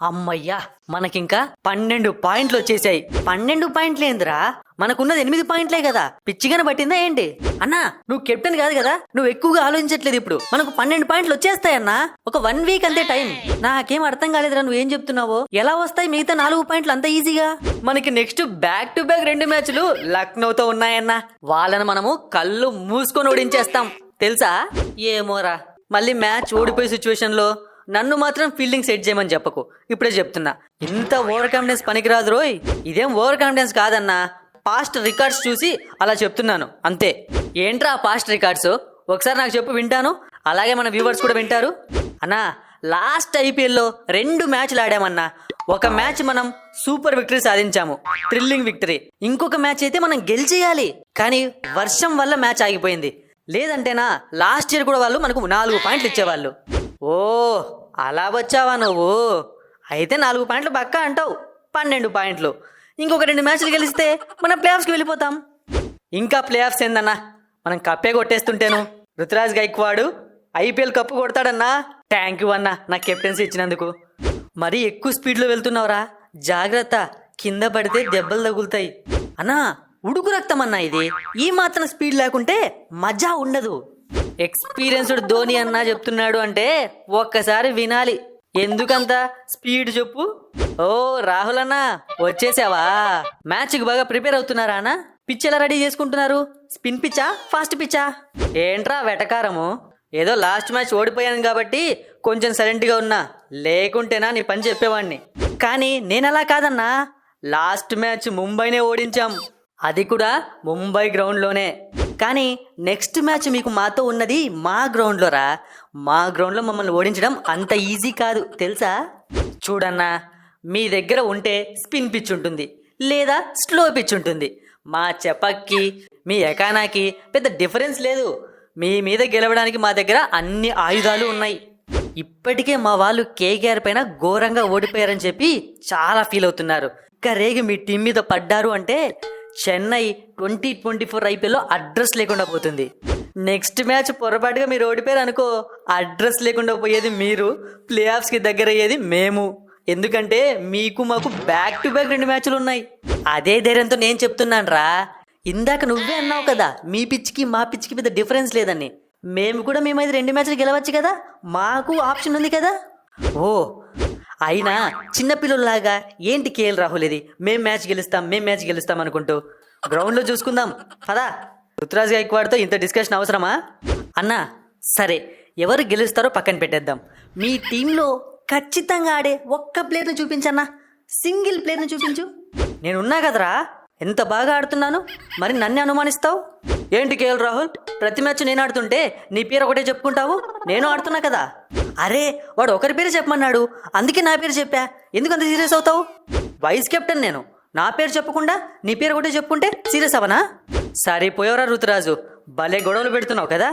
అమ్మయ్యా, మనకింకా 12 పాయింట్లు వచ్చేసాయి. 12 పాయింట్లు ఏందిరా, మనకున్నది 8 పాయింట్లే కదా. పిచ్చిగానే పట్టిందా ఏంటి? అన్నా, నువ్వు కెప్టెన్ కాదు కదా, నువ్వు ఎక్కువగా ఆలోచించట్లేదు. ఇప్పుడు మనకు 12 పాయింట్లు వచ్చేస్తాయన్నా. ఒక 1 వీక్ అంతే టైం. నాకేం అర్థం కాలేదురా నువ్వేం చెప్తున్నావో. ఎలా వస్తాయి మిగతా 4 పాయింట్లు అంత ఈజీగా? మనకి నెక్స్ట్ బ్యాక్ టు బ్యాక్ 2 మ్యాచ్లు లక్నోతో ఉన్నాయన్నా. వాళ్ళని మనము కళ్ళు మూసుకొని ఓడించేస్తాం తెలుసా. ఏమోరా, మళ్ళీ మ్యాచ్ ఓడిపోయే సిచ్యువేషన్ లో నన్ను మాత్రం ఫీల్డింగ్ సెట్ చేయమని చెప్పకు. ఇప్పుడే చెప్తున్నా, ఇంత ఓవర్ కాన్ఫిడెన్స్ పనికిరాదు రోయ్. ఇదేం ఓవర్ కాన్ఫిడెన్స్ కాదన్నా, పాస్ట్ రికార్డ్స్ చూసి అలా చెప్తున్నాను అంతే. ఏంట్రా పాస్ట్ రికార్డ్స్? ఒకసారి నాకు చెప్పు, వింటాను. అలాగే మన వ్యూవర్స్ కూడా వింటారు. అన్నా, లాస్ట్ ఐపీఎల్లో 2 మ్యాచ్లు ఆడామన్నా. ఒక మ్యాచ్ మనం సూపర్ విక్టరీ సాధించాము, థ్రిల్లింగ్ విక్టరీ. ఇంకొక మ్యాచ్ అయితే మనం గెలిచేయాలి, కానీ వర్షం వల్ల మ్యాచ్ ఆగిపోయింది. లేదంటేనా లాస్ట్ ఇయర్ కూడా వాళ్ళు మనకు 4 పాయింట్లు ఇచ్చేవాళ్ళు. ఓ, అలా వచ్చావా నువ్వు? అయితే 4 పాయింట్లు పక్కా అంటావు. 12 పాయింట్లు. ఇంకొక 2 మ్యాచ్లు గెలిస్తే మనం ప్లే ఆఫ్స్కి వెళ్ళిపోతాం. ఇంకా ప్లే ఆఫ్స్ ఏందన్నా, మనం కప్పే కొట్టేస్తుంటేను. రుతురాజ్ గైక్వాడ్ ఐపీఎల్ కప్పు కొడతాడన్నా. థ్యాంక్ యూ అన్నా, నాకు కెప్టెన్సీ ఇచ్చినందుకు. మరీ ఎక్కువ స్పీడ్లో వెళ్తున్నావురా, జాగ్రత్త, కింద పడితే దెబ్బలు తగులుతాయి. అన్నా, ఉడుకు రక్తం అన్నా ఇది. ఈ మాత్రం స్పీడ్ లేకుంటే మజా ఉండదు. ఎక్స్పీరియన్స్డ్ ధోని అన్నా చెప్తున్నాడు అంటే ఒక్కసారి వినాలి. ఎందుకంత స్పీడ్ చెప్పు? ఓ రాహుల్ అన్నా, వచ్చేసావా? మ్యాచ్కి బాగా ప్రిపేర్ అవుతున్నారా అన్నా? పిచ్ ఎలా రెడీ చేసుకుంటున్నారు? స్పిన్ పిచ్చా, ఫాస్ట్ పిచ్చా? ఏంట్రా వెటకారము? ఏదో లాస్ట్ మ్యాచ్ ఓడిపోయాను కాబట్టి కొంచెం సైలెంట్గా ఉన్నా, లేకుంటేనా నీ పని చెప్పేవాడిని. కానీ నేనలా కాదన్నా, లాస్ట్ మ్యాచ్ ముంబైనే ఓడించాం, అది కూడా ముంబై గ్రౌండ్లోనే. కానీ నెక్స్ట్ మ్యాచ్ మీకు మాతో ఉన్నది మా గ్రౌండ్లోరా. మా గ్రౌండ్లో మమ్మల్ని ఓడించడం అంత ఈజీ కాదు తెలుసా. చూడన్నా, మీ దగ్గర ఉంటే స్పిన్ పిచ్ ఉంటుంది, లేదా స్లో పిచ్ ఉంటుంది. మా చెపక్కి మీ ఎకానాకి పెద్ద డిఫరెన్స్ లేదు. మీ మీద గెలవడానికి మా దగ్గర అన్ని ఆయుధాలు ఉన్నాయి. ఇప్పటికే మా వాళ్ళు కేకేఆర్ పైన ఘోరంగా ఓడిపోయారని చెప్పి చాలా ఫీల్ అవుతున్నారు. ఇంకా రేగి మీ టీం మీద పడ్డారు అంటే చెన్నై 2024 ఐపీఎల్లో అడ్రస్ లేకుండా పోతుంది. నెక్స్ట్ మ్యాచ్ పొరపాటుగా మీరు ఓడిపోయారు అనుకో, అడ్రస్ లేకుండా పోయేది మీరు, ప్లే ఆఫ్స్కి దగ్గర అయ్యేది మేము. ఎందుకంటే మీకు మాకు బ్యాక్ టు బ్యాక్ 2 మ్యాచ్లు ఉన్నాయి. అదే ధైర్యంతో నేను చెప్తున్నాను రా. ఇందాక నువ్వే అన్నావు కదా, మీ పిచ్కి మా పిచ్కి పెద్ద డిఫరెన్స్ లేదని. మేము కూడా మేమైతే 2 మ్యాచ్లు గెలవచ్చు కదా, మాకు ఆప్షన్ ఉంది కదా. ఓ, అయినా చిన్నపిల్లలాగా ఏంటి కేఎల్ రాహుల్ ఇది, మేం మ్యాచ్ గెలుస్తాం అనుకుంటూ. గ్రౌండ్లో చూసుకుందాం పదా. రుతురాజ్ గైక్వాడ్తో ఇంత డిస్కషన్ అవసరమా? అన్నా సరే, ఎవరు గెలుస్తారో పక్కన పెట్టేద్దాం. మీ టీంలో ఖచ్చితంగా ఆడే ఒక్క ప్లేయర్ని చూపించన్నా, సింగిల్ ప్లేయర్ని చూపించు. నేనున్నా కదరా, ఎంత బాగా ఆడుతున్నాను, మరి నన్ను అనుమానిస్తావు ఏంటి కేఎల్ రాహుల్? ప్రతి మ్యాచ్ నేను ఆడుతుంటే నీ పేరు ఒకటే చెప్పుకుంటావు. నేను ఆడుతున్నా కదా. అరే, వాడు ఒకరి పేరు చెప్పమన్నాడు, అందుకే నా పేరు చెప్పా. ఎందుకు అంత సీరియస్ అవుతావు? వైస్ కెప్టెన్ నేను, నా పేరు చెప్పకుండా నీ పేరు ఒకటే చెప్పుకుంటే సీరియస్ అవనా? సరిపోయేవరా రుతురాజు, భలే గొడవలు పెడుతున్నావు కదా.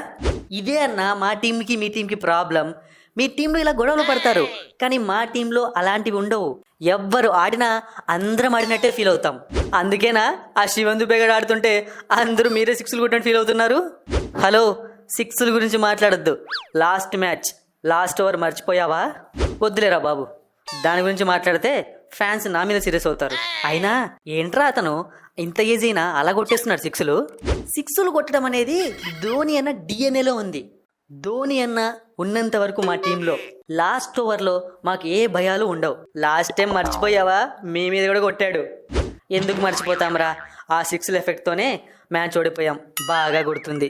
ఇదే అన్న మా టీంకి మీ టీంకి ప్రాబ్లం. మీ టీంలో ఇలా గొడవలు పడతారు, కానీ మా టీంలో అలాంటివి ఉండవు. ఎవ్వరు ఆడినా అందరం ఆడినట్టే ఫీల్ అవుతాం. అందుకేనా ఆ శివందు బేగడ్ ఆడుతుంటే అందరూ మీరే 6లు కొట్టినట్టు ఫీల్ అవుతున్నారు. హలో, 6ల గురించి మాట్లాడొద్దు. లాస్ట్ మ్యాచ్ లాస్ట్ ఓవర్ మర్చిపోయావా? వద్దులేరా బాబు, దాని గురించి మాట్లాడితే ఫ్యాన్స్ నా మీద సీరియస్ అవుతారు. అయినా ఏంట్రా అతను ఇంత ఈజీనా అలా కొట్టేస్తున్నాడు 6లు కొట్టడం అనేది ధోని అన్న డిఎన్ఏలో ఉంది. ధోని అన్న ఉన్నంత వరకు మా టీంలో లాస్ట్ ఓవర్లో మాకు ఏ భయాలు ఉండవు. లాస్ట్ టైం మర్చిపోయావా? మీ మీద కూడా కొట్టాడు. ఎందుకు మర్చిపోతాంరా, ఆ 6ల ఎఫెక్ట్తోనే మ్యాచ్ ఓడిపోయాం. బాగా గుర్తుంది.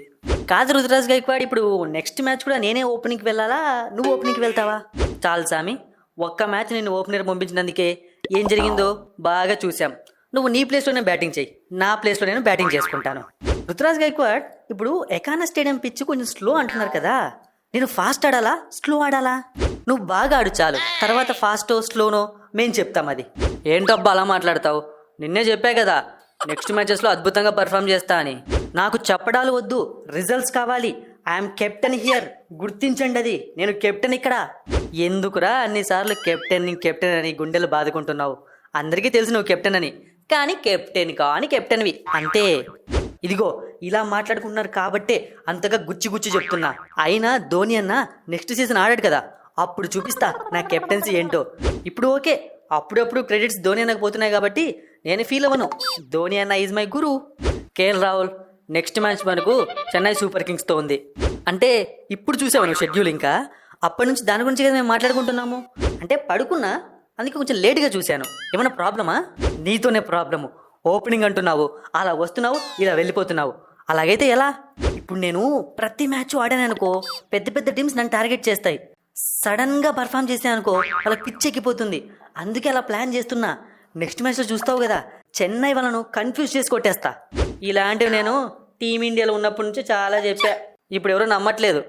కాదు రుతురాజ్ గైక్వాడ్, ఇప్పుడు నెక్స్ట్ మ్యాచ్ కూడా నేనే ఓపెనింగ్కి వెళ్ళాలా, నువ్వు ఓపెనింగ్కి వెళ్తావా? చాలు సామి, ఒక్క మ్యాచ్ నేను ఓపెనర్ పంపించినందుకే ఏం జరిగిందో బాగా చూసాం. నువ్వు నీ ప్లేస్లోనే బ్యాటింగ్ చేయి, నా ప్లేస్లో నేను బ్యాటింగ్ చేసుకుంటాను. రుతురాజ్ గైక్వాడ్, ఇప్పుడు ఎకానా స్టేడియం పిచ్ కొంచెం స్లో అంటున్నారు కదా, నేను ఫాస్ట్ ఆడాలా స్లో ఆడాలా? నువ్వు బాగా ఆడు చాలు, తర్వాత ఫాస్టో స్లోనో మేం చెప్తాం. అది ఏంటబ్బా అలా మాట్లాడతావు? నిన్నే చెప్పా కదా నెక్స్ట్ మ్యాచెస్లో అద్భుతంగా పర్ఫామ్ చేస్తా అని. నాకు చెప్పడాలు వద్దు, రిజల్ట్స్ కావాలి. ఐఎమ్ కెప్టెన్ హియర్, గుర్తించండి అది. నేను కెప్టెన్ ఇక్కడ. ఎందుకురా అన్నిసార్లు కెప్టెన్ అని గుండెలు బాదుకుంటున్నావు? అందరికీ తెలుసు నువ్వు కెప్టెన్ అని, కానీ కెప్టెన్వి అంతే. ఇదిగో ఇలా మాట్లాడుకుంటున్నారు కాబట్టే అంతగా గుచ్చి చెప్తున్నా. అయినా ధోని అన్న నెక్స్ట్ సీజన్ ఆడాడు కదా, అప్పుడు చూపిస్తా నా కెప్టెన్సీ ఏంటో. ఇప్పుడు ఓకే, అప్పుడప్పుడు క్రెడిట్స్ ధోని అన్నకు పోతున్నాయి కాబట్టి నేను ఫీల్ అవ్వను. ధోని అన్న is my Guru. KL Rahul next match మనకు చెన్నై సూపర్ కింగ్స్తో ఉంది. అంటే ఇప్పుడు చూసావు నువ్వు షెడ్యూల్, ఇంకా అప్పటి నుంచి దాని గురించి కదా మేము మాట్లాడుకుంటున్నాము. అంటే పడుకున్నా, అందుకే కొంచెం లేట్గా చూశాను. ఏమన్నా ప్రాబ్లమా? నీతోనే ప్రాబ్లము. ఓపెనింగ్ అంటున్నావు, అలా వస్తున్నావు, ఇలా వెళ్ళిపోతున్నావు. అలాగైతే ఎలా? ఇప్పుడు నేను ప్రతి మ్యాచ్ ఆడాను అనుకో, పెద్ద పెద్ద టీమ్స్ నన్ను టార్గెట్ చేస్తాయి. సడన్గా పర్ఫామ్ చేసాను అనుకో, వాళ్ళకి పిచ్చెక్కిపోతుంది. అందుకే అలా ప్లాన్ చేస్తున్నా. నెక్స్ట్ మ్యాచ్లో చూస్తావు కదా, చెన్నై వాళ్ళను కన్ఫ్యూజ్ చేసి కొట్టేస్తా. ఇలాంటివి నేను టీమిండియాలో ఉన్నప్పటి నుంచి చాలా చెప్పా, ఇప్పుడు ఎవరు నమ్మట్లేదు.